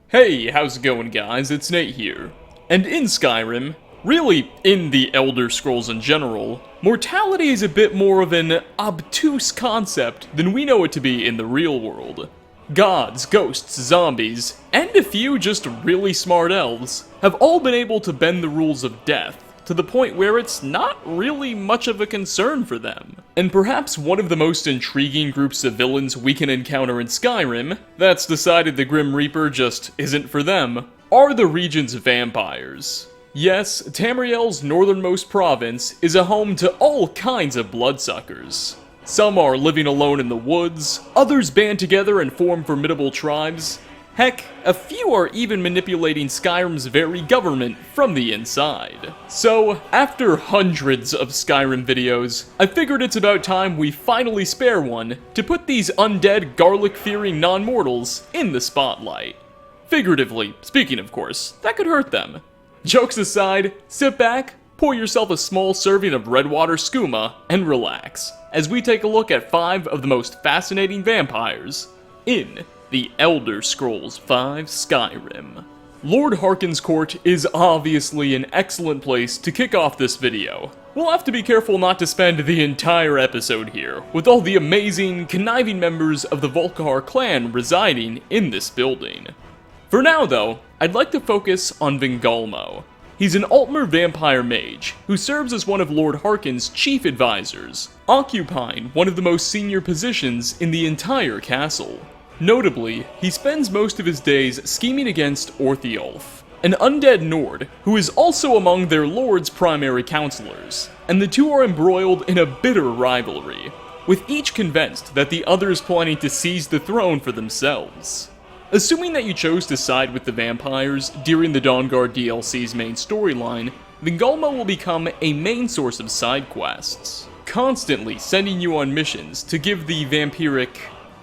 Hey, how's it going, guys? It's Nate here. And in Skyrim, really in the Elder Scrolls in general, mortality is a bit more of an obtuse concept than we know it to be in the real world. Gods, ghosts, zombies, and a few just really smart elves have all been able to bend the rules of death to the point where it's not really much of a concern for them. And perhaps one of the most intriguing groups of villains we can encounter in Skyrim that's decided the Grim Reaper just isn't for them are the region's vampires. Yes, Tamriel's northernmost province is a home to all kinds of bloodsuckers. Some are living alone in the woods, others band together and form formidable tribes. Heck, a few are even manipulating Skyrim's very government from the inside. So, after hundreds of Skyrim videos, I figured it's about time we finally spare one to put these undead, garlic-fearing non-mortals in the spotlight. Figuratively speaking, of course, that could hurt them. Jokes aside, sit back, pour yourself a small serving of Redwater skooma, and relax, as we take a look at 5 of the most fascinating vampires in The Elder Scrolls V Skyrim. Lord Harkon's Court is obviously an excellent place to kick off this video. We'll have to be careful not to spend the entire episode here, with all the amazing, conniving members of the Volkihar clan residing in this building. For now though, I'd like to focus on Vingalmo. He's an Altmer vampire mage, who serves as one of Lord Harkon's chief advisors, occupying one of the most senior positions in the entire castle. Notably, he spends most of his days scheming against Orthiolf, an undead Nord who is also among their lord's primary counselors, and the two are embroiled in a bitter rivalry, with each convinced that the other is planning to seize the throne for themselves. Assuming that you chose to side with the vampires during the Dawnguard DLC's main storyline, Vingalmo will become a main source of side quests, constantly sending you on missions to give the vampiric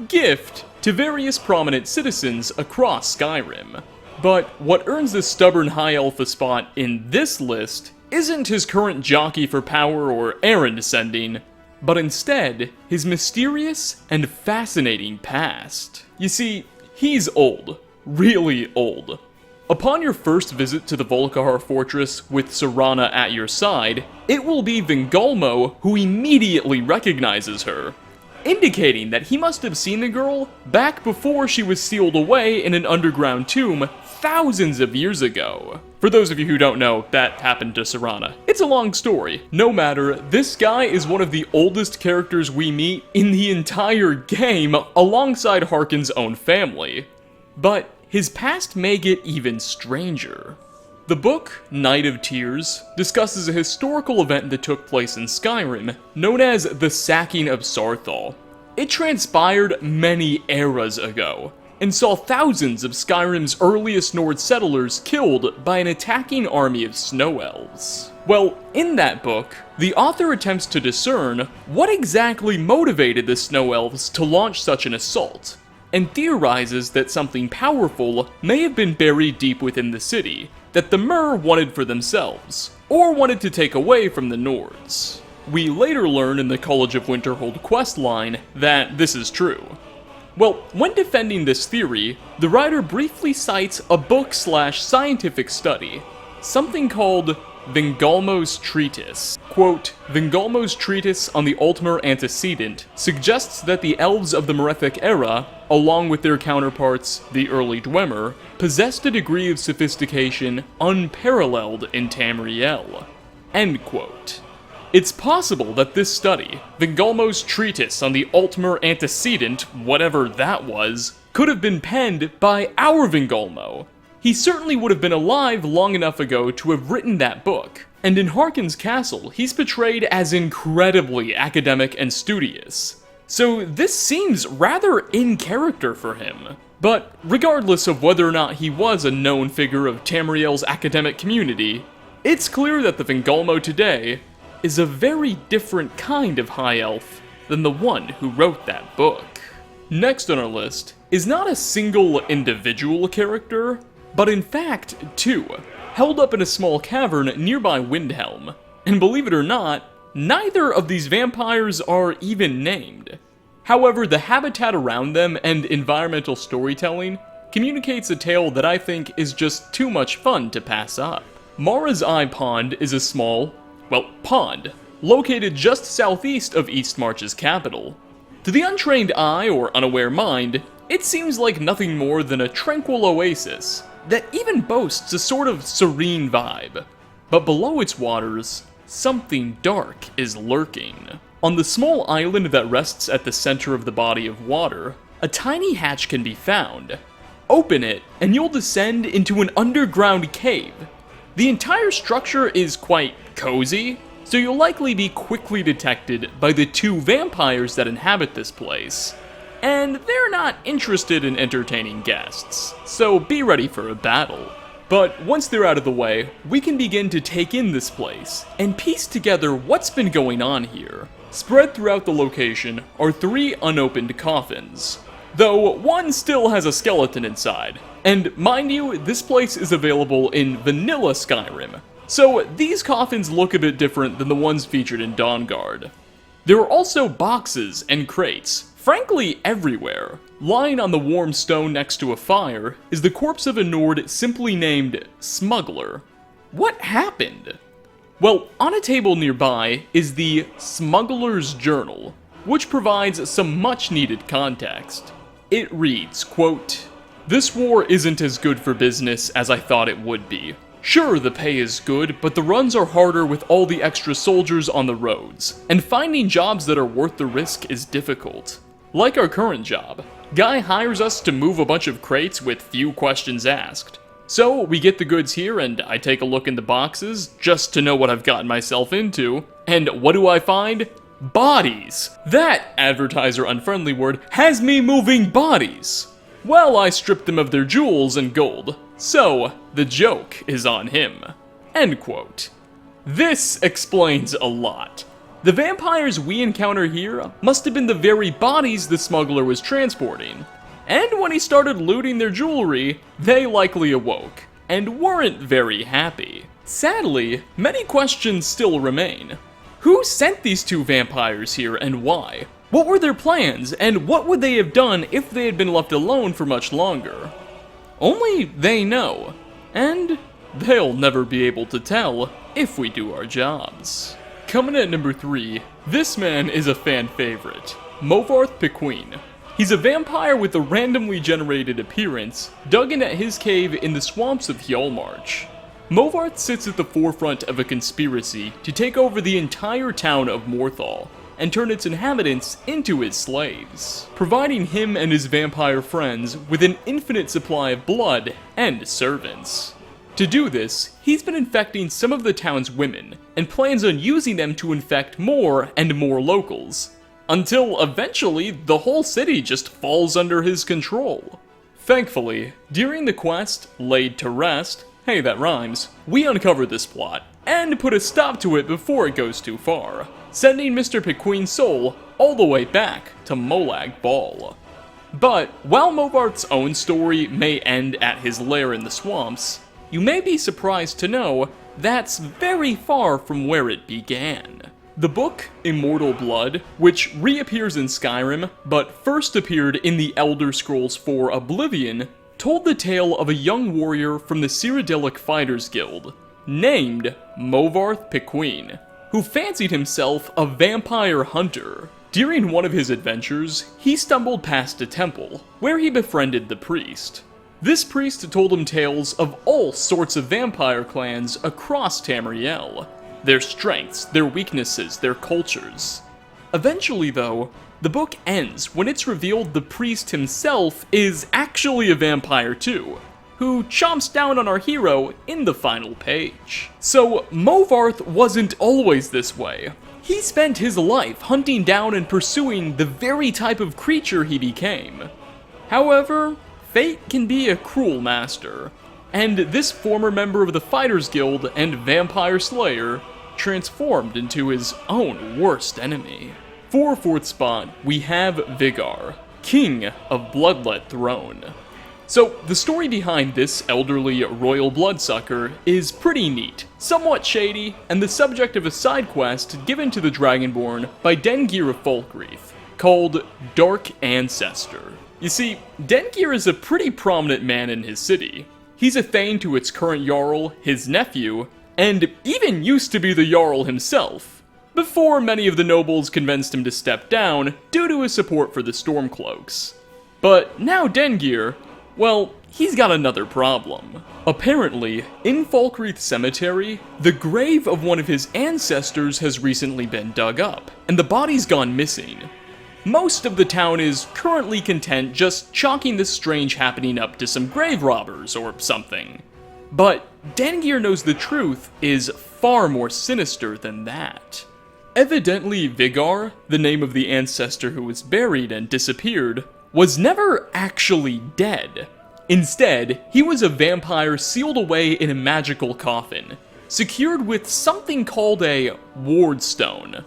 gift to various prominent citizens across Skyrim. But what earns this stubborn high elf a spot in this list isn't his current jockey for power or errand sending, but instead his mysterious and fascinating past. You see, he's old, really old. Upon your first visit to the Volkihar fortress with Serana at your side, it will be Vingalmo who immediately recognizes her, indicating that he must have seen the girl back before she was sealed away in an underground tomb thousands of years ago. For those of you who don't know, that happened to Serana. It's a long story. No matter, this guy is one of the oldest characters we meet in the entire game, alongside Harkon's own family. But his past may get even stranger. The book, Night of Tears, discusses a historical event that took place in Skyrim, known as the Sacking of Saarthal. It transpired many eras ago, and saw thousands of Skyrim's earliest Nord settlers killed by an attacking army of snow elves. Well, in that book, the author attempts to discern what exactly motivated the snow elves to launch such an assault, and theorizes that something powerful may have been buried deep within the city, that the Mer wanted for themselves, or wanted to take away from the Nords. We later learn in the College of Winterhold questline that this is true. Well, when defending this theory, the writer briefly cites a book/scientific study, something called Vingalmo's Treatise. Quote, Vingalmo's Treatise on the Altmer Antecedent suggests that the elves of the Merethic era, along with their counterparts, the early Dwemer, possessed a degree of sophistication unparalleled in Tamriel. End quote. It's possible that this study, Vingalmo's Treatise on the Altmer Antecedent, whatever that was, could have been penned by our Vingalmo. He certainly would have been alive long enough ago to have written that book, and in Harkon's castle, he's portrayed as incredibly academic and studious. So this seems rather in character for him. But regardless of whether or not he was a known figure of Tamriel's academic community, it's clear that the Vingalmo today is a very different kind of high elf than the one who wrote that book. Next on our list is not a single individual character, but in fact two, held up in a small cavern nearby Windhelm. And believe it or not, neither of these vampires are even named. However, the habitat around them and environmental storytelling communicates a tale that I think is just too much fun to pass up. Mara's Eye Pond is a small, pond, located just southeast of Eastmarch's capital. To the untrained eye or unaware mind, it seems like nothing more than a tranquil oasis that even boasts a sort of serene vibe. But below its waters, something dark is lurking. On the small island that rests at the center of the body of water, a tiny hatch can be found. Open it, and you'll descend into an underground cave. The entire structure is quite cozy, so you'll likely be quickly detected by the 2 vampires that inhabit this place. And they're not interested in entertaining guests, so be ready for a battle. But once they're out of the way, we can begin to take in this place and piece together what's been going on here. Spread throughout the location are 3 unopened coffins, though one still has a skeleton inside. And mind you, this place is available in vanilla Skyrim, so these coffins look a bit different than the ones featured in Dawnguard. There are also boxes and crates, frankly everywhere. Lying on the warm stone next to a fire is the corpse of a Nord simply named Smuggler. What happened? Well, on a table nearby is the Smuggler's Journal, which provides some much needed context. It reads, quote, "This war isn't as good for business as I thought it would be. Sure, the pay is good, but the runs are harder with all the extra soldiers on the roads, and finding jobs that are worth the risk is difficult. Like our current job, guy hires us to move a bunch of crates with few questions asked. So we get the goods here and I take a look in the boxes just to know what I've gotten myself into, and what do I find? Bodies! That, advertiser unfriendly word, has me moving bodies! Well, I stripped them of their jewels and gold, so the joke is on him." End quote. This explains a lot. The vampires we encounter here must have been the very bodies the smuggler was transporting. And when he started looting their jewelry, they likely awoke, and weren't very happy. Sadly, many questions still remain. Who sent these 2 vampires here and why? What were their plans, and what would they have done if they had been left alone for much longer? Only they know, and they'll never be able to tell if we do our jobs. Coming at number 3, this man is a fan favorite, Mobarth Pequeen. He's a vampire with a randomly generated appearance, dug in at his cave in the swamps of Hjalmarch. Mobarth sits at the forefront of a conspiracy to take over the entire town of Morthal, and turn its inhabitants into his slaves, providing him and his vampire friends with an infinite supply of blood and servants. To do this, he's been infecting some of the town's women, and plans on using them to infect more and more locals, until eventually the whole city just falls under his control. Thankfully, during the quest, Laid to Rest, hey that rhymes, we uncover this plot, and put a stop to it before it goes too far, sending Mr. Pequeen's soul all the way back to Molag Bal. But while Mobarth's own story may end at his lair in the swamps, you may be surprised to know that's very far from where it began. The book, Immortal Blood, which reappears in Skyrim, but first appeared in the Elder Scrolls IV Oblivion, told the tale of a young warrior from the Cyrodiilic Fighters Guild, named Mobarth Pequeen, who fancied himself a vampire hunter. During one of his adventures, he stumbled past a temple, where he befriended the priest. This priest told him tales of all sorts of vampire clans across Tamriel, their strengths, their weaknesses, their cultures. Eventually, though, the book ends when it's revealed the priest himself is actually a vampire too, who chomps down on our hero in the final page. So, Mobarth wasn't always this way. He spent his life hunting down and pursuing the very type of creature he became. However, fate can be a cruel master, and this former member of the Fighters Guild and vampire slayer transformed into his own worst enemy. For 4th spot, we have Vigar, King of Bloodlet Throne. So, the story behind this elderly royal bloodsucker is pretty neat, somewhat shady, and the subject of a side quest given to the Dragonborn by Dengir of Falkreath, called Dark Ancestor. You see, Dengeir is a pretty prominent man in his city. He's a thane to its current Jarl, his nephew, and even used to be the Jarl himself, before many of the nobles convinced him to step down due to his support for the Stormcloaks. But now Dengeir, well, he's got another problem. Apparently, in Falkreath Cemetery, the grave of one of his ancestors has recently been dug up, and the body's gone missing. Most of the town is currently content just chalking this strange happening up to some grave robbers or something. But Dengeir knows the truth is far more sinister than that. Evidently Vigar, the name of the ancestor who was buried and disappeared, was never actually dead. Instead, he was a vampire sealed away in a magical coffin, secured with something called a wardstone.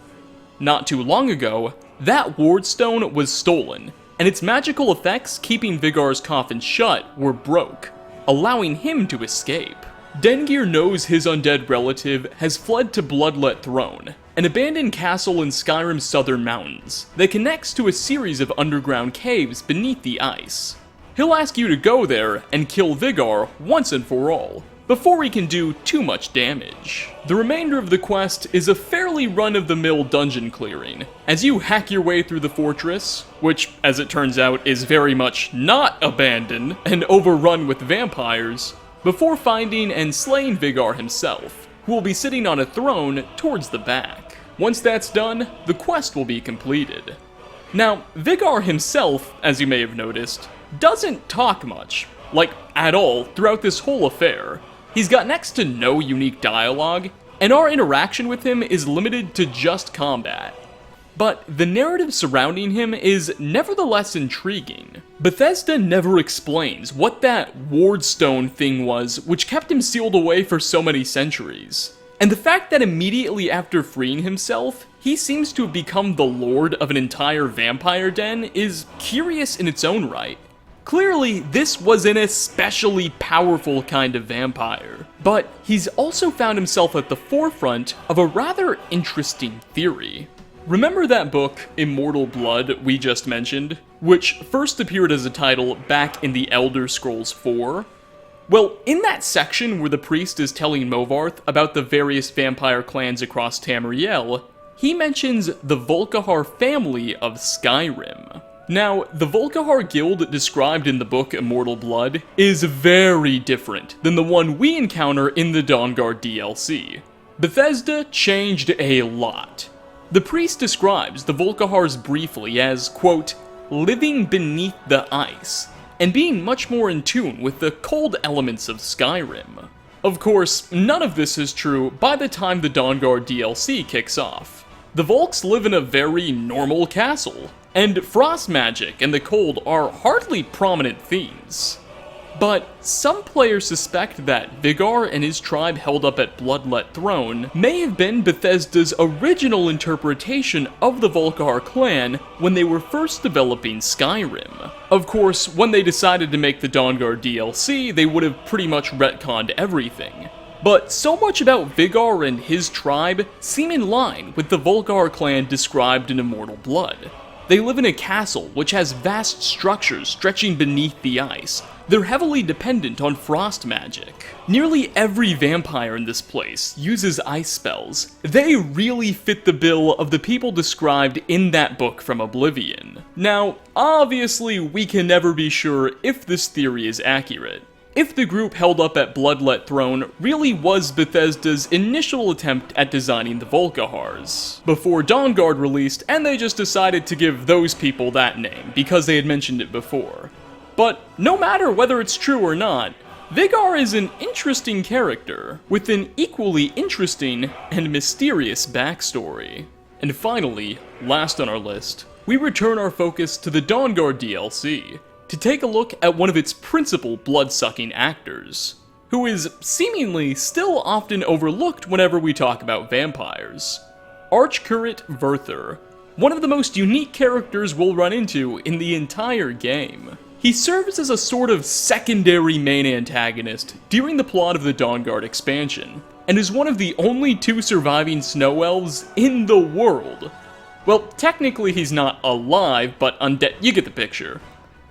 Not too long ago, that wardstone was stolen, and its magical effects keeping Vigar's coffin shut were broke, allowing him to escape. Dengeir knows his undead relative has fled to Bloodlet Throne, an abandoned castle in Skyrim's southern mountains that connects to a series of underground caves beneath the ice. He'll ask you to go there and kill Vigar once and for all, before he can do too much damage. The remainder of the quest is a fairly run-of-the-mill dungeon clearing, as you hack your way through the fortress, which, as it turns out, is very much not abandoned and overrun with vampires, before finding and slaying Vigar himself, who will be sitting on a throne towards the back. Once that's done, the quest will be completed. Now, Vigar himself, as you may have noticed, doesn't talk much, like at all, throughout this whole affair. He's got next to no unique dialogue, and our interaction with him is limited to just combat. But the narrative surrounding him is nevertheless intriguing. Bethesda never explains what that wardstone thing was which kept him sealed away for so many centuries. And the fact that immediately after freeing himself, he seems to have become the lord of an entire vampire den is curious in its own right. Clearly, this was an especially powerful kind of vampire, but he's also found himself at the forefront of a rather interesting theory. Remember that book, Immortal Blood, we just mentioned, which first appeared as a title back in the Elder Scrolls 4? Well, in that section where the priest is telling Mobarth about the various vampire clans across Tamriel, he mentions the Volkihar family of Skyrim. Now, the Volkihar guild described in the book Immortal Blood is very different than the one we encounter in the Dawnguard DLC. Bethesda changed a lot. The priest describes the Volkihars briefly as, quote, living beneath the ice, and being much more in tune with the cold elements of Skyrim. Of course, none of this is true by the time the Dawnguard DLC kicks off. The Volks live in a very normal castle, and frost magic and the cold are hardly prominent themes. But some players suspect that Vigar and his tribe held up at Bloodlet Throne may have been Bethesda's original interpretation of the Volkihar clan when they were first developing Skyrim. Of course, when they decided to make the Dawnguard DLC, they would have pretty much retconned everything. But so much about Vigar and his tribe seem in line with the Volkihar clan described in Immortal Blood. They live in a castle which has vast structures stretching beneath the ice. They're heavily dependent on frost magic. Nearly every vampire in this place uses ice spells. They really fit the bill of the people described in that book from Oblivion. Now, obviously, we can never be sure if this theory is accurate. If the group held up at Bloodlet Throne really was Bethesda's initial attempt at designing the Volkihars, before Dawnguard released and they just decided to give those people that name because they had mentioned it before. But no matter whether it's true or not, Vigar is an interesting character, with an equally interesting and mysterious backstory. And finally, last on our list, we return our focus to the Dawnguard DLC, to take a look at one of its principal blood-sucking actors, who is seemingly still often overlooked whenever we talk about vampires. Archcurate Verther, one of the most unique characters we'll run into in the entire game. He serves as a sort of secondary main antagonist during the plot of the Dawnguard expansion, and is one of the only 2 surviving snow elves in the world. Well, technically he's not alive, but undead, you get the picture.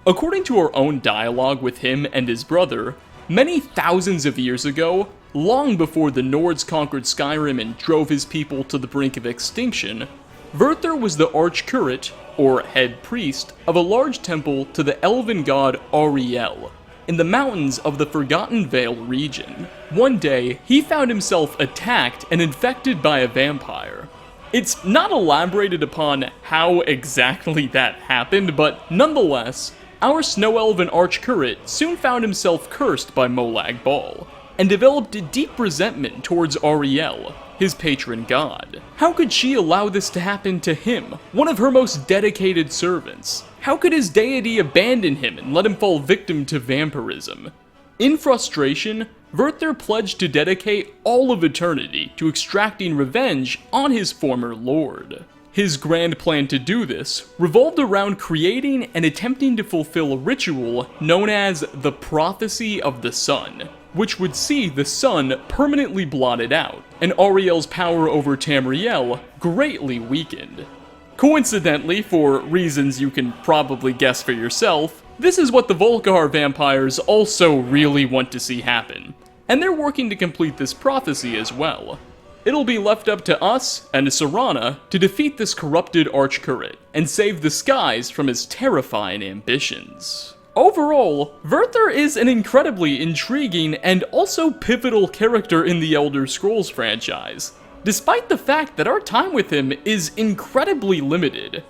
According to our own dialogue with him and his brother, many thousands of years ago, long before the Nords conquered Skyrim and drove his people to the brink of extinction, Vurthur was the arch-curate, or head priest, of a large temple to the elven god Ariel, in the mountains of the Forgotten Vale region. One day, he found himself attacked and infected by a vampire. It's not elaborated upon how exactly that happened, but nonetheless, our snow elven arch-curate soon found himself cursed by Molag Bal, and developed a deep resentment towards Ariel, his patron god. How could she allow this to happen to him, one of her most dedicated servants? How could his deity abandon him and let him fall victim to vampirism? In frustration, Vurthur pledged to dedicate all of eternity to extracting revenge on his former lord. His grand plan to do this revolved around creating and attempting to fulfill a ritual known as the Prophecy of the Sun, which would see the sun permanently blotted out, and Ariel's power over Tamriel greatly weakened. Coincidentally, for reasons you can probably guess for yourself, this is what the Volkihar vampires also really want to see happen, and they're working to complete this prophecy as well. It'll be left up to us and Serana to defeat this corrupted arch-curate and save the skies from his terrifying ambitions. Overall, Vurthur is an incredibly intriguing and also pivotal character in the Elder Scrolls franchise, despite the fact that our time with him is incredibly limited.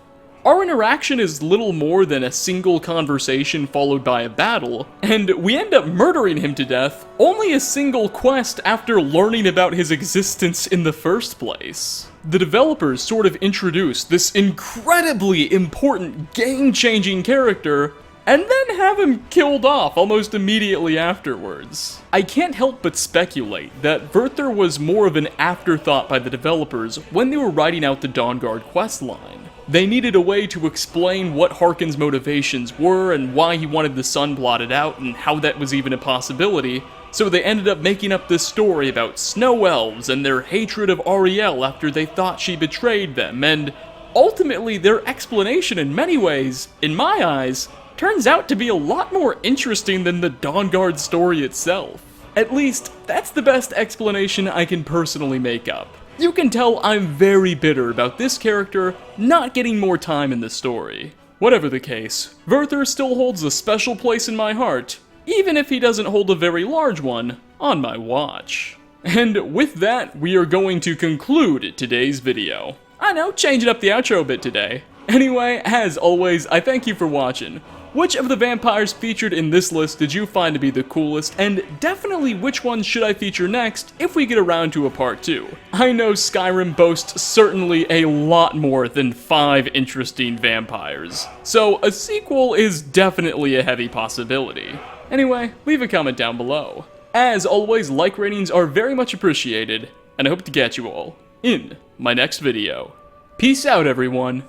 Our interaction is little more than a single conversation followed by a battle, and we end up murdering him to death only a single quest after learning about his existence in the first place. The developers sort of introduced this incredibly important, game-changing character, and then have him killed off almost immediately afterwards. I can't help but speculate that Vurthur was more of an afterthought by the developers when they were writing out the Dawnguard questline. They needed a way to explain what Harkon's motivations were and why he wanted the sun blotted out and how that was even a possibility, so they ended up making up this story about snow elves and their hatred of Ariel after they thought she betrayed them, and ultimately their explanation in many ways, in my eyes, turns out to be a lot more interesting than the Dawnguard story itself. At least, that's the best explanation I can personally make up. You can tell I'm very bitter about this character not getting more time in the story. Whatever the case, Vurthur still holds a special place in my heart, even if he doesn't hold a very large one on my watch. And with that, we are going to conclude today's video. I know, changing up the outro a bit today. Anyway, as always, I thank you for watching. Which of the vampires featured in this list did you find to be the coolest, and definitely which ones should I feature next if we get around to a part 2? I know Skyrim boasts certainly a lot more than 5 interesting vampires, so a sequel is definitely a heavy possibility. Anyway, leave a comment down below. As always, like ratings are very much appreciated, and I hope to catch you all in my next video. Peace out, everyone.